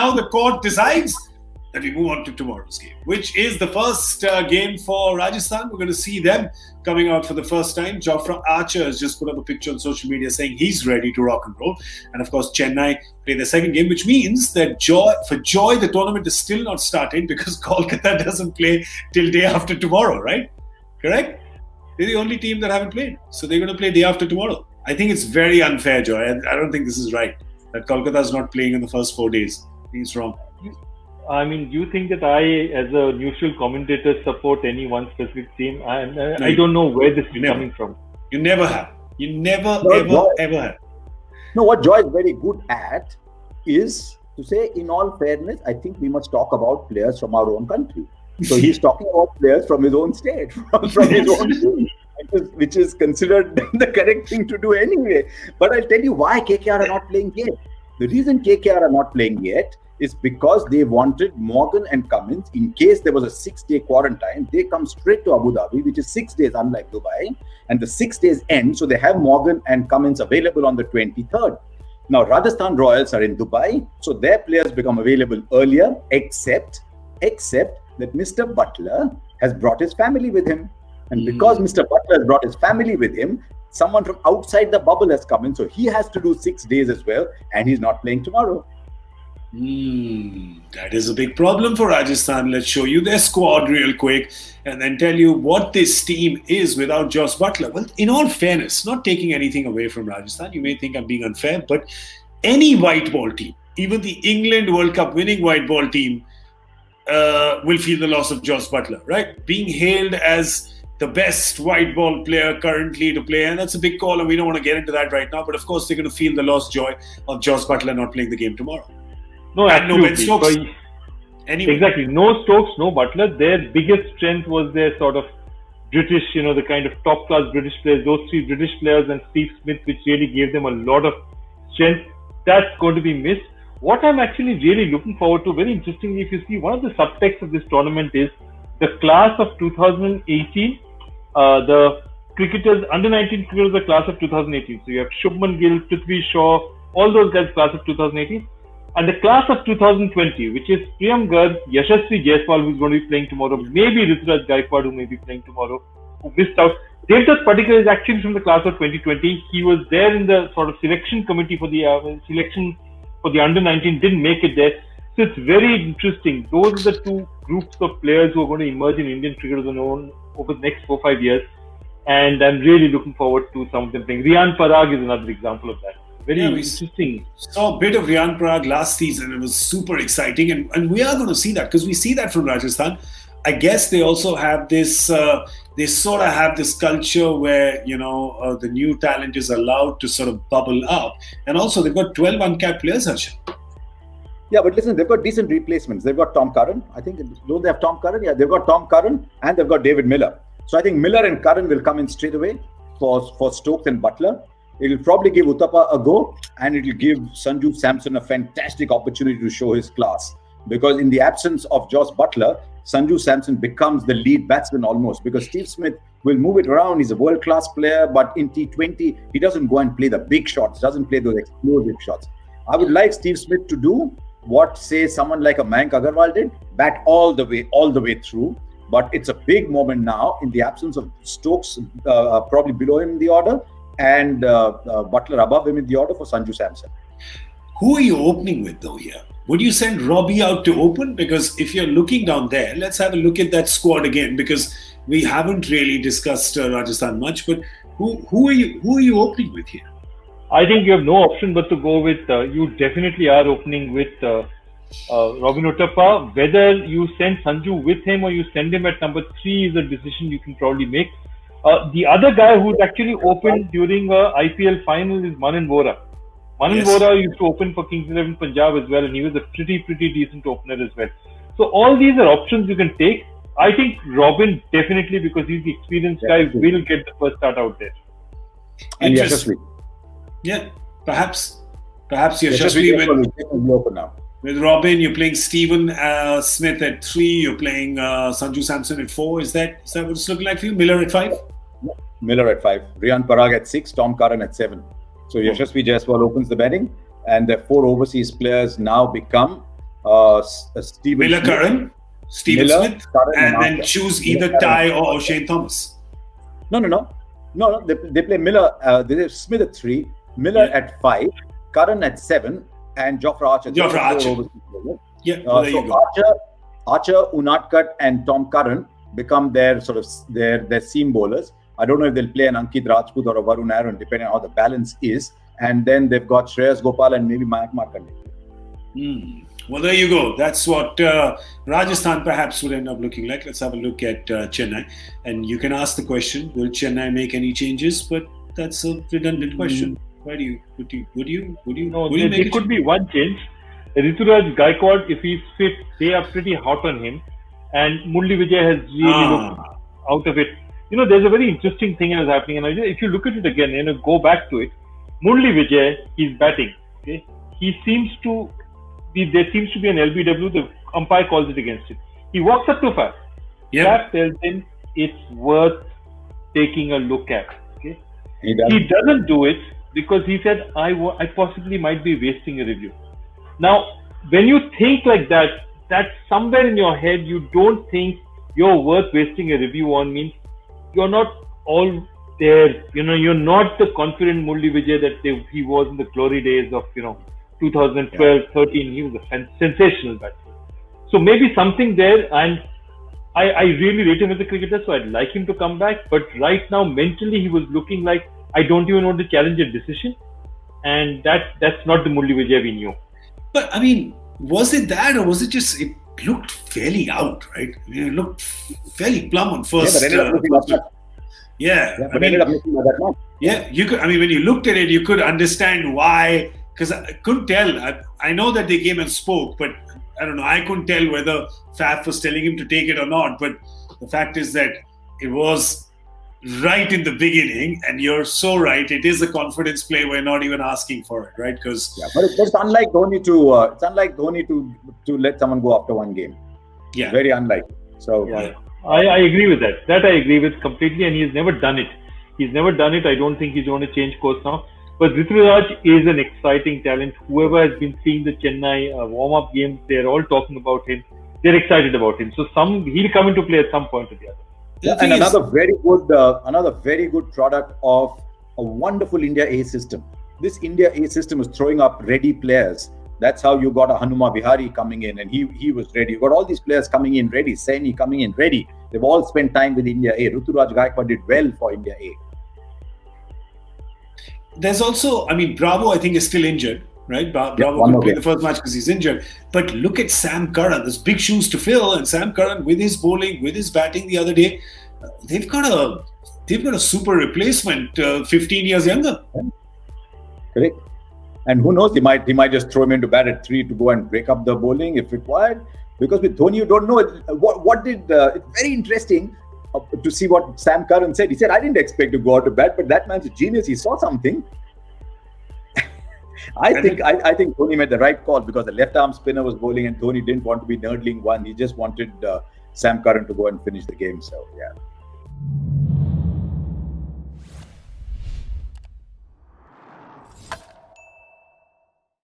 now the court decides that we move on to tomorrow's game, which is the first game for Rajasthan. We're going to see them coming out for the first time. Jofra Archer has just put up a picture on social media saying he's ready to rock and roll. And of course, Chennai play the second game, which means that for Joy, the tournament is still not starting because Kolkata doesn't play till day after tomorrow, right? Correct? They're the only team that haven't played. So they're going to play day after tomorrow. I think it's very unfair, Joy. I don't think this is right, that Kolkata is not playing in the first 4 days. I think it's wrong. I mean, you think that I, as a neutral commentator, support any one specific team? I don't know where this is coming from. You never have. You never, ever have. No, what Joy is very good at is to say, in all fairness, I think we must talk about players from our own country. So he's talking about players from his own state, from his own team, which is considered the correct thing to do anyway. But I'll tell you why KKR are not playing yet. The reason KKR are not playing yet is because they wanted Morgan and Cummins, in case there was a 6-day quarantine, they come straight to Abu Dhabi, which is 6 days, unlike Dubai, and the 6 days end, so they have Morgan and Cummins available on the 23rd. Now, Rajasthan Royals are in Dubai, so their players become available earlier, except that Mr. Butler has brought his family with him. And because Mr. Butler has brought his family with him, someone from outside the bubble has come in, so he has to do 6 days as well, and he's not playing tomorrow. That is a big problem for Rajasthan. Let's show you their squad real quick and then tell you what this team is without Jos Buttler. Well, in all fairness, not taking anything away from Rajasthan, you may think I'm being unfair, but any white ball team, even the England World Cup winning white ball team, will feel the loss of Jos Buttler, right? Being hailed as the best white ball player currently to play, and that's a big call, and we don't want to get into that right now, but of course they're going to feel the lost joy of Jos Buttler not playing the game tomorrow. No, absolutely. No Ben Stokes. Anyway. Exactly. No Stokes, no Butler. Their biggest strength was their sort of British, the kind of top-class British players, those three British players and Steve Smith, which really gave them a lot of strength. That's going to be missed. What I'm actually really looking forward to, very interestingly, if you see, one of the subtexts of this tournament is the class of 2018, the cricketers, under-19 cricketers, the class of 2018. So you have Shubman Gill, Prithvi Shaw, all those guys, class of 2018. And the class of 2020, which is Priyam Garg, Yashasvi Jaiswal, who's going to be playing tomorrow, maybe Rituraj Gaikwad, who may be playing tomorrow, who missed out. Devdutt Padikkal is actually from the class of 2020. He was there in the sort of selection committee for the selection for the under-19, didn't make it there. So it's very interesting. Those are the two groups of players who are going to emerge in Indian cricket over the next 4-5 years. And I'm really looking forward to some of them playing. Riyan Parag is another example of that. Very interesting. Saw a bit of Riyan Parag last season. It was super exciting. And we are going to see that because we see that from Rajasthan. I guess they also have this, they sort of have this culture where, the new talent is allowed to sort of bubble up. And also they've got 12 uncapped players, Harsha. Yeah, but listen, they've got decent replacements. They've got Tom Curran. I think, don't they have Tom Curran? Yeah, they've got Tom Curran and they've got David Miller. So I think Miller and Curran will come in straight away for Stokes and Butler. It'll probably give Uthappa a go, and it'll give Sanju Samson a fantastic opportunity to show his class. Because in the absence of Jos Buttler, Sanju Samson becomes the lead batsman almost, because Steve Smith will move it around. He's a world-class player, but in T20, he doesn't go and play the big shots, doesn't play those explosive shots. I would like Steve Smith to do what, say, someone like a Mayank Agarwal did, bat all the way through. But it's a big moment now in the absence of Stokes, probably below him in the order, and Butler above him in the order for Sanju Samson. Who are you opening with though here? Would you send Robbie out to open? Because if you're looking down there, let's have a look at that squad again, because we haven't really discussed Rajasthan much. But who are you opening with here? I think you have no option but to go with. You definitely are opening with Robin Uthappa. Whether you send Sanju with him or you send him at number 3 is a decision you can probably make. The other guy who's actually opened during IPL final is Manan Vora. Manan Vora used to open for Kings 11 Punjab as well, and he was a pretty decent opener as well. So all these are options you can take. I think Robin definitely, because he's the experienced guy, will get the first start out there. And Yashasvi. Yeah, perhaps Yashasvi will open now. With Robin, you're playing Stephen Smith at 3. You're playing Sanju Samson at 4. Is that what it's looking like for you? Miller at 5? Miller at 5. Riyan Parag at 6. Tom Curran at 7. So Yashasvi Jaiswal opens the batting, and the 4 overseas players now become Steven Miller, Smith, Curran, Steven Miller, Smith, Curran and then Archer. choose Miller, either Curran, Ty or Archer. Shane Thomas. No. They play Miller. They have Smith at 3, Miller at 5, Curran at 7, and Jofra Archer. Jofra Archer. Yeah, well, there you go. Archer, Unadkat, and Tom Curran become their sort of their seam bowlers. I don't know if they'll play an Ankit Rajput or a Varun Aaron, depending on how the balance is. And then they've got Shreyas Gopal and maybe Mayank Markande. Well, there you go. That's what Rajasthan perhaps would end up looking like. Let's have a look at Chennai. And you can ask the question, will Chennai make any changes? But that's a redundant question. Why do you? Would you? No, there could be one change. Rituraj Gaikwad, if he's fit, they are pretty hot on him. And Murali Vijay has really looked out of it. There's a very interesting thing that is happening. And if you look at it again, go back to it. Murali Vijay, he's batting. Okay, there seems to be an LBW. The umpire calls it against it. He walks up to Faf. Faf tells him it's worth taking a look at. Okay, he doesn't do it because he said I possibly might be wasting a review. Now, when you think like that, that's somewhere in your head you don't think you're worth wasting a review on. Means you're not all there. You're not the confident Murali Vijay that he was in the glory days of 2012, 13. He was a sensational batsman. So maybe something there, and I really rate him as a cricketer, so I'd like him to come back. But right now, mentally, he was looking like I don't even want to challenge a decision, and that's not the Murali Vijay we knew. But I mean, was it that, or was it just it looked fairly out, right? I mean, it looked fairly plumb on first. But ended up looking like that. Ended up looking like that much. Yeah, you could. I mean, when you looked at it, you could understand why. Because I couldn't tell. I know that they came and spoke, but I don't know. I couldn't tell whether Faf was telling him to take it or not. But the fact is that it was right in the beginning, and you're so right. It is a confidence play. We're not even asking for it, right? Because but it's unlike Dhoni to let someone go after one game. Yeah, very unlikely. So I agree with that. That I agree with completely, and he's never done it. I don't think he's going to change course now. But Rituraj is an exciting talent. Whoever has been seeing the Chennai warm-up games, they're all talking about him. They're excited about him. So he'll come into play at some point or the other. Yeah, and another very good product of a wonderful India A system. This India A system is throwing up ready players. That's how you got a Hanuma Vihari coming in, and he was ready. You got all these players coming in ready. Saini coming in ready. They've all spent time with India A. Rituraj Gaikwad did well for India A. There's also, Bravo, I think, is still injured, right? Bravo could play the first match because he's injured. But look at Sam Curran. There's big shoes to fill, and Sam Curran, with his bowling, with his batting the other day, they've got a super replacement, 15 years younger. Correct. And who knows? He might just throw him into bat at 3 to go and break up the bowling if required. Because with Dhoni, you don't know it's very interesting. To see what Sam Curran said. He said, I didn't expect to go out to bat, but that man's a genius. He saw something. I think Dhoni made the right call because the left arm spinner was bowling and Dhoni didn't want to be nerdling one. He just wanted Sam Curran to go and finish the game. So, yeah.